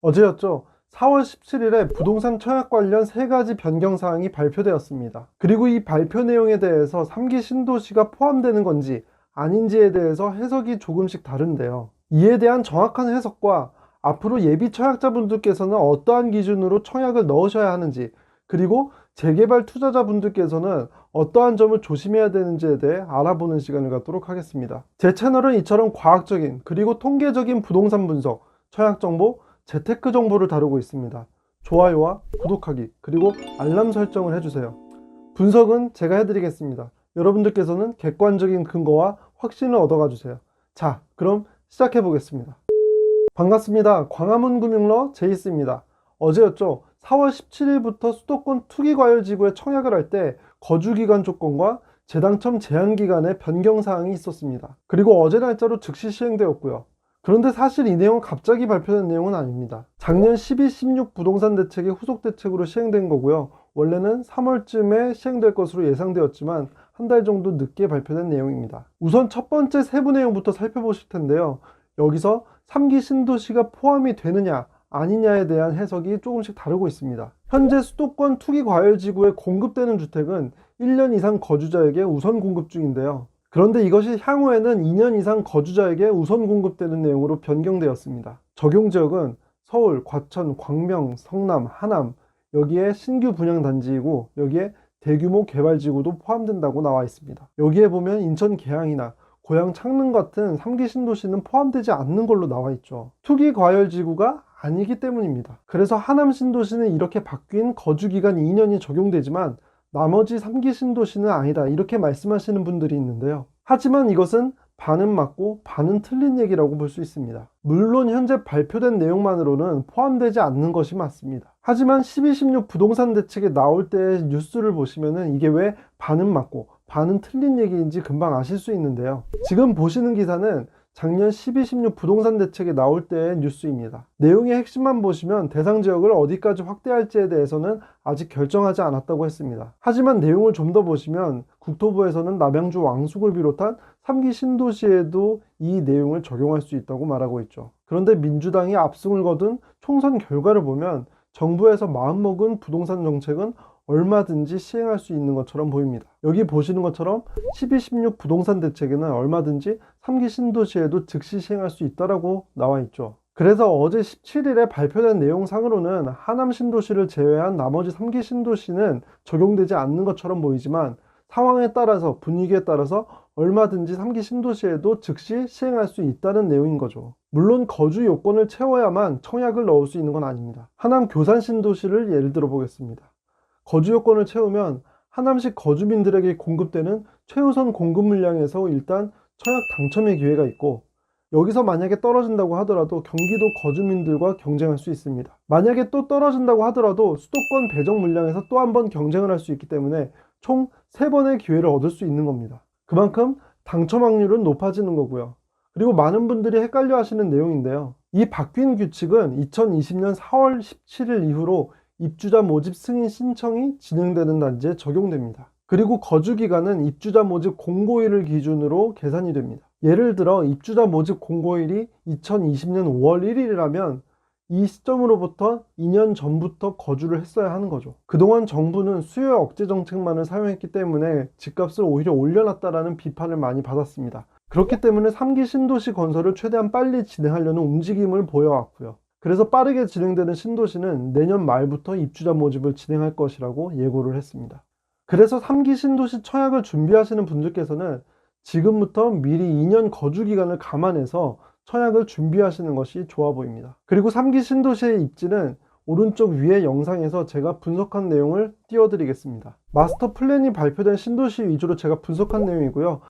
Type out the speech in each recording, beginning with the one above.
어제였죠. 4월 17일에 부동산 청약 관련 3가지 변경 사항이 발표되었습니다. 그리고 이 발표 내용에 대해서 3기 신도시가 포함되는 건지 아닌지에 대해서 해석이 조금씩 다른데요. 이에 대한 정확한 해석과 앞으로 예비 청약자분들께서는 어떠한 기준으로 청약을 넣으셔야 하는지, 그리고 재개발 투자자분들께서는 어떠한 점을 조심해야 되는지에 대해 알아보는 시간을 갖도록 하겠습니다. 제 채널은 이처럼 과학적인 그리고 통계적인 부동산 분석, 청약 정보, 재테크 정보를 다루고 있습니다. 좋아요와 구독하기, 그리고 알람 설정을 해주세요. 분석은 제가 해드리겠습니다. 여러분들께서는 객관적인 근거와 확신을 얻어가 주세요. 자, 그럼 시작해 보겠습니다. 반갑습니다. 광화문금융러 제이스입니다. 어제였죠. 4월 17일부터 수도권 투기과열지구에 청약을 할 때 거주기간 조건과 재당첨 제한기간에 변경사항이 있었습니다. 그리고 어제 날짜로 즉시 시행되었고요. 그런데 사실 이 내용은 갑자기 발표된 내용은 아닙니다. 작년 12, 16 부동산 대책의 후속 대책으로 시행된 거고요. 원래는 3월쯤에 시행될 것으로 예상되었지만 한 달 정도 늦게 발표된 내용입니다. 우선 첫 번째 세부 내용부터 살펴보실 텐데요. 여기서 3기 신도시가 포함이 되느냐 아니냐에 대한 해석이 조금씩 다르고 있습니다. 현재 수도권 투기과열지구에 공급되는 주택은 1년 이상 거주자에게 우선 공급 중인데요. 그런데 이것이 향후에는 2년 이상 거주자에게 우선 공급되는 내용으로 변경되었습니다. 적용 지역은 서울, 과천, 광명, 성남, 하남, 여기에 신규 분양단지이고 여기에 대규모 개발지구도 포함된다고 나와 있습니다. 여기에 보면 인천 계양이나 고양 창릉 같은 3기 신도시는 포함되지 않는 걸로 나와 있죠. 투기 과열지구가 아니기 때문입니다. 그래서 하남 신도시는 이렇게 바뀐 거주기간 2년이 적용되지만 나머지 3기 신도시는 아니다, 이렇게 말씀하시는 분들이 있는데요. 하지만 이것은 반은 맞고 반은 틀린 얘기라고 볼 수 있습니다. 물론 현재 발표된 내용만으로는 포함되지 않는 것이 맞습니다. 하지만 12, 16 부동산 대책에 나올 때의 뉴스를 보시면은 이게 왜 반은 맞고 반은 틀린 얘기인지 금방 아실 수 있는데요. 지금 보시는 기사는 작년 12, 16 부동산 대책에 나올 때의 뉴스입니다. 내용의 핵심만 보시면 대상 지역을 어디까지 확대할지에 대해서는 아직 결정하지 않았다고 했습니다. 하지만 내용을 좀 더 보시면 국토부에서는 남양주 왕숙을 비롯한 3기 신도시에도 이 내용을 적용할 수 있다고 말하고 있죠. 그런데 민주당이 압승을 거둔 총선 결과를 보면 정부에서 마음먹은 부동산 정책은 얼마든지 시행할 수 있는 것처럼 보입니다. 여기 보시는 것처럼 12, 16 부동산 대책에는 얼마든지 3기 신도시에도 즉시 시행할 수 있다고 나와 있죠. 그래서 어제 17일에 발표된 내용상으로는 하남 신도시를 제외한 나머지 3기 신도시는 적용되지 않는 것처럼 보이지만 상황에 따라서, 분위기에 따라서 얼마든지 3기 신도시에도 즉시 시행할 수 있다는 내용인 거죠. 물론 거주 요건을 채워야만 청약을 넣을 수 있는 건 아닙니다. 하남 교산 신도시를 예를 들어 보겠습니다. 거주 요건을 채우면 하남시 거주민들에게 공급되는 최우선 공급 물량에서 일단 청약 당첨의 기회가 있고, 여기서 만약에 떨어진다고 하더라도 경기도 거주민들과 경쟁할 수 있습니다. 만약에 또 떨어진다고 하더라도 수도권 배정 물량에서 또 한 번 경쟁을 할 수 있기 때문에 총 3번의 기회를 얻을 수 있는 겁니다. 그만큼 당첨 확률은 높아지는 거고요. 그리고 많은 분들이 헷갈려 하시는 내용인데요. 이 바뀐 규칙은 2020년 4월 17일 이후로 입주자 모집 승인 신청이 진행되는 단지에 적용됩니다. 그리고 거주기간은 입주자 모집 공고일을 기준으로 계산이 됩니다. 예를 들어 입주자 모집 공고일이 2020년 5월 1일이라면 이 시점으로부터 2년 전부터 거주를 했어야 하는 거죠. 그동안 정부는 수요 억제 정책만을 사용했기 때문에 집값을 오히려 올려놨다라는 비판을 많이 받았습니다. 그렇기 때문에 3기 신도시 건설을 최대한 빨리 진행하려는 움직임을 보여왔고요. 그래서 빠르게 진행되는 신도시는 내년 말부터 입주자 모집을 진행할 것이라고 예고를 했습니다. 그래서 3기 신도시 청약을 준비하시는 분들께서는 지금부터 미리 2년 거주 기간을 감안해서 청약을 준비하시는 것이 좋아 보입니다. 그리고 3기 신도시의 입지는 오른쪽 위의 영상에서 제가 분석한 내용을 띄워드리겠습니다. 마스터 플랜이 발표된 신도시 위주로 제가 분석한 내용이고요.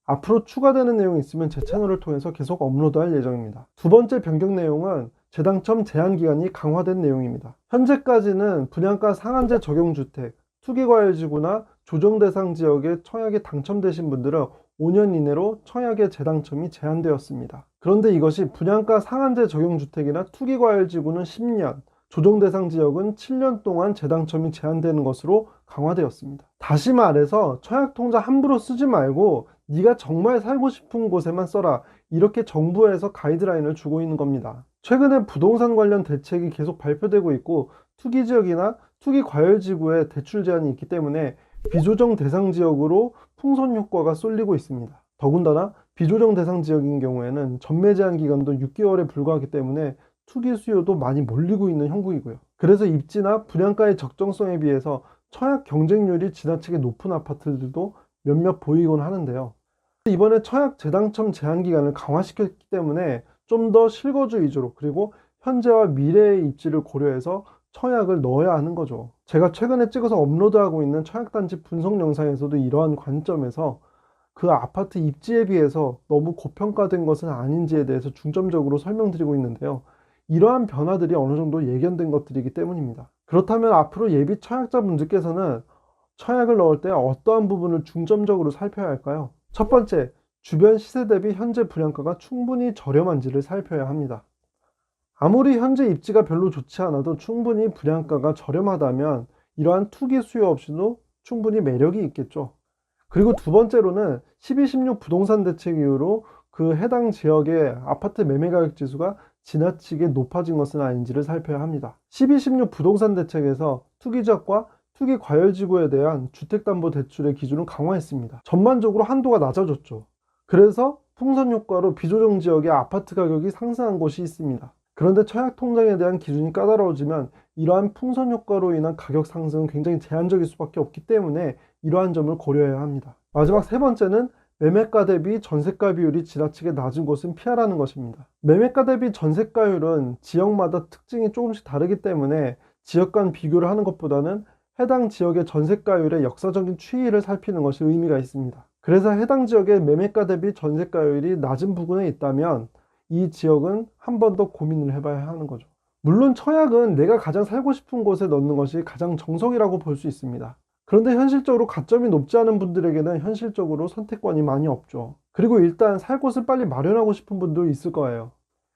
앞으로 추가되는 내용이 있으면 제 채널을 통해서 계속 업로드할 예정입니다. 두 번째 변경 내용은 재당첨 제한기간이 강화된 내용입니다. 현재까지는 분양가 상한제 적용주택, 투기과열지구나 조정대상 지역에 청약에 당첨되신 분들은 5년 이내로 청약의 재당첨이 제한되었습니다. 그런데 이것이 분양가 상한제 적용주택이나 투기과열지구는 10년, 조정대상 지역은 7년 동안 재당첨이 제한되는 것으로 강화되었습니다. 다시 말해서 청약통장 함부로 쓰지 말고 네가 정말 살고 싶은 곳에만 써라, 이렇게 정부에서 가이드라인을 주고 있는 겁니다. 최근에 부동산 관련 대책이 계속 발표되고 있고 투기 지역이나 투기 과열 지구에 대출 제한이 있기 때문에 비조정 대상 지역으로 풍선 효과가 쏠리고 있습니다. 더군다나 비조정 대상 지역인 경우에는 전매 제한 기간도 6개월에 불과하기 때문에 투기 수요도 많이 몰리고 있는 형국이고요. 그래서 입지나 분양가의 적정성에 비해서 청약 경쟁률이 지나치게 높은 아파트들도 몇몇 보이곤 하는데요. 이번에 청약 재당첨 제한 기간을 강화시켰기 때문에 좀 더 실거주 위주로, 그리고 현재와 미래의 입지를 고려해서 청약을 넣어야 하는 거죠. 제가 최근에 찍어서 업로드하고 있는 청약단지 분석 영상에서도 이러한 관점에서 그 아파트 입지에 비해서 너무 고평가된 것은 아닌지에 대해서 중점적으로 설명드리고 있는데요. 이러한 변화들이 어느 정도 예견된 것들이기 때문입니다. 그렇다면 앞으로 예비 청약자분들께서는 청약을 넣을 때 어떠한 부분을 중점적으로 살펴야 할까요? 첫 번째, 주변 시세 대비 현재 분양가가 충분히 저렴한지를 살펴야 합니다. 아무리 현재 입지가 별로 좋지 않아도 충분히 분양가가 저렴하다면 이러한 투기 수요 없이도 충분히 매력이 있겠죠. 그리고 두 번째로는 12.16 부동산 대책 이후로 그 해당 지역의 아파트 매매 가격 지수가 지나치게 높아진 것은 아닌지를 살펴야 합니다. 12.16 부동산 대책에서 투기 지역과 투기 과열 지구에 대한 주택담보대출의 기준을 강화했습니다. 전반적으로 한도가 낮아졌죠. 그래서 풍선 효과로 비조정 지역의 아파트 가격이 상승한 곳이 있습니다. 그런데 청약 통장에 대한 기준이 까다로워지면 이러한 풍선 효과로 인한 가격 상승은 굉장히 제한적일 수밖에 없기 때문에 이러한 점을 고려해야 합니다. 마지막 세 번째는 매매가 대비 전세가 비율이 지나치게 낮은 곳은 피하라는 것입니다. 매매가 대비 전세가율은 지역마다 특징이 조금씩 다르기 때문에 지역 간 비교를 하는 것보다는 해당 지역의 전세가율의 역사적인 추이를 살피는 것이 의미가 있습니다. 그래서 해당 지역의 매매가 대비 전세가율이 낮은 부근에 있다면 이 지역은 한 번 더 고민을 해봐야 하는 거죠. 물론 청약은 내가 가장 살고 싶은 곳에 넣는 것이 가장 정석이라고 볼 수 있습니다. 그런데 현실적으로 가점이 높지 않은 분들에게는 현실적으로 선택권이 많이 없죠. 그리고 일단 살 곳을 빨리 마련하고 싶은 분도 있을 거예요.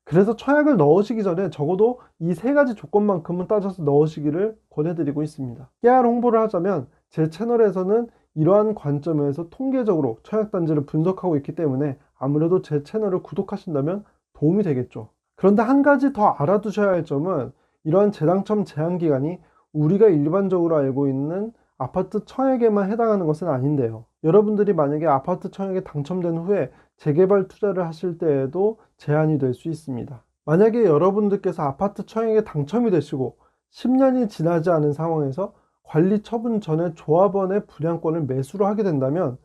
그래서 청약을 넣으시기 전에 적어도 이 세 가지 조건만큼은 따져서 넣으시기를 권해드리고 있습니다. 깨알 홍보를 하자면 제 채널에서는 이러한 관점에서 통계적으로 청약단지를 분석하고 있기 때문에 아무래도 제 채널을 구독하신다면 도움이 되겠죠. 그런데 한 가지 더 알아두셔야 할 점은 이러한 재당첨 제한 기간이 우리가 일반적으로 알고 있는 아파트 청약에만 해당하는 것은 아닌데요. 여러분들이 만약에 아파트 청약에 당첨된 후에 재개발 투자를 하실 때에도 제한이 될 수 있습니다. 만약에 여러분들께서 아파트 청약에 당첨이 되시고 10년이 지나지 않은 상황에서 관리 처분 전에 조합원의 분양권을 매수를 하게 된다면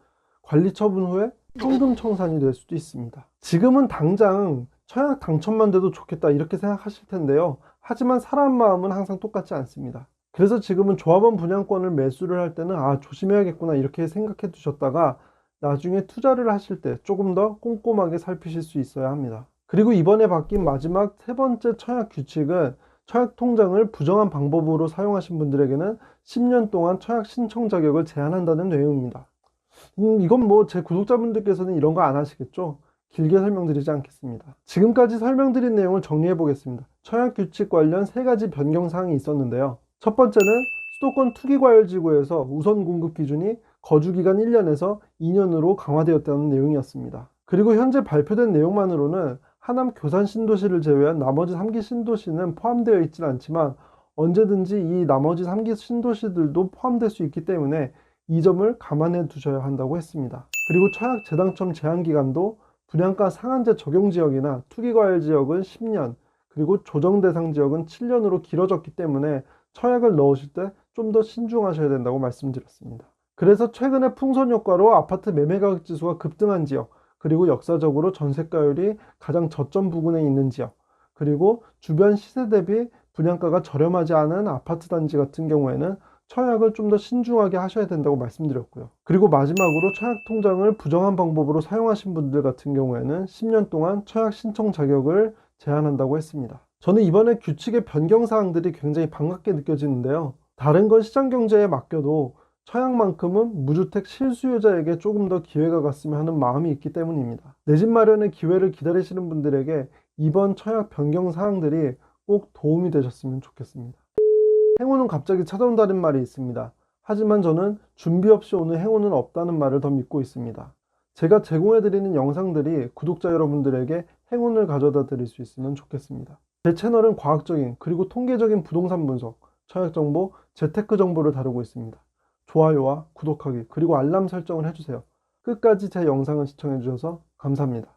관리 처분 후에 현금 청산이 될 수도 있습니다. 지금은 당장 청약 당첨만 돼도 좋겠다 이렇게 생각하실 텐데요. 하지만 사람 마음은 항상 똑같지 않습니다. 그래서 지금은 조합원 분양권을 매수를 할 때는 조심해야겠구나 이렇게 생각해 두셨다가 나중에 투자를 하실 때 조금 더 꼼꼼하게 살피실 수 있어야 합니다. 그리고 이번에 바뀐 마지막 세 번째 청약 규칙은 청약 통장을 부정한 방법으로 사용하신 분들에게는 10년 동안 청약 신청 자격을 제한한다는 내용입니다. 이건 뭐 제 구독자분들께서는 이런 거 안 하시겠죠? 길게 설명드리지 않겠습니다. 지금까지 설명드린 내용을 정리해 보겠습니다. 청약 규칙 관련 세 가지 변경 사항이 있었는데요. 첫 번째는 수도권 투기 과열 지구에서 우선 공급 기준이 거주 기간 1년에서 2년으로 강화되었다는 내용이었습니다. 그리고 현재 발표된 내용만으로는 하남 교산 신도시를 제외한 나머지 3기 신도시는 포함되어 있진 않지만 언제든지 이 나머지 3기 신도시들도 포함될 수 있기 때문에 이 점을 감안해 두셔야 한다고 했습니다. 그리고 청약 재당첨 제한 기간도 분양가 상한제 적용 지역이나 투기 과열 지역은 10년, 그리고 조정 대상 지역은 7년으로 길어졌기 때문에 청약을 넣으실 때 좀 더 신중하셔야 된다고 말씀드렸습니다. 그래서 최근에 풍선 효과로 아파트 매매 가격 지수가 급등한 지역, 그리고 역사적으로 전세가율이 가장 저점 부근에 있는 지역, 그리고 주변 시세 대비 분양가가 저렴하지 않은 아파트 단지 같은 경우에는 청약을 좀 더 신중하게 하셔야 된다고 말씀드렸고요. 그리고 마지막으로 청약 통장을 부정한 방법으로 사용하신 분들 같은 경우에는 10년 동안 청약 신청 자격을 제한한다고 했습니다. 저는 이번에 규칙의 변경 사항들이 굉장히 반갑게 느껴지는데요. 다른 건 시장 경제에 맡겨도 청약만큼은 무주택 실수요자에게 조금 더 기회가 갔으면 하는 마음이 있기 때문입니다. 내 집 마련의 기회를 기다리시는 분들에게 이번 청약 변경 사항들이 꼭 도움이 되셨으면 좋겠습니다. 행운은 갑자기 찾아온다는 말이 있습니다. 하지만 저는 준비 없이 오는 행운은 없다는 말을 더 믿고 있습니다. 제가 제공해드리는 영상들이 구독자 여러분들에게 행운을 가져다 드릴 수 있으면 좋겠습니다. 제 채널은 과학적인 그리고 통계적인 부동산 분석, 청약 정보, 재테크 정보를 다루고 있습니다. 좋아요와 구독하기 그리고 알람 설정을 해주세요. 끝까지 제 영상을 시청해주셔서 감사합니다.